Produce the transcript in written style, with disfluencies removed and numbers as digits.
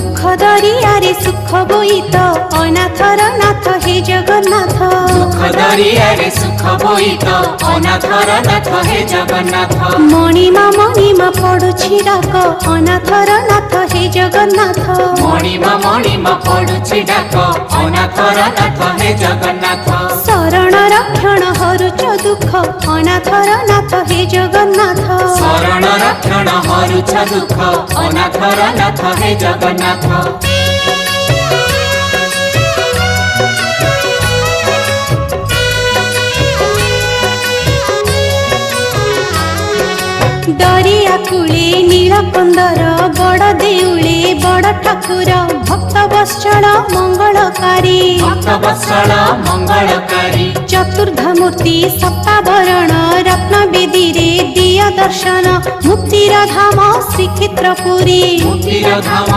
दुख दरियारे सुख बोईत अनाथर नाथ हे जगन्नाथ। दुख दरियारे सुख बोईत अनाथर नाथ हे जगन्नाथ। मणिमा पडुछि डाक अनाथर नाथ हे जगन्नाथ। मणिमा पडुछि डाक अनाथर नाथ हे जगन्नाथ। शरण रक्षण हरुच दुख अनाथर नाथ हे जगन्नाथ। शरण रक्षण हरुच दुख अनाथर नाथ हे जगन्नाथ। दरिया कूले नीलकंदर बड़ देउले बड़ ठाकुर भक्त वत्सल मंगलकारी। भक्त वत्सल मंगलकारी। चतुर्धमूर्ति सप्तावरण रत्न बेदी रे दिया दर्शन मुक्तिर धाम श्रीक्षेत्रपुरी। मुक्तिर धाम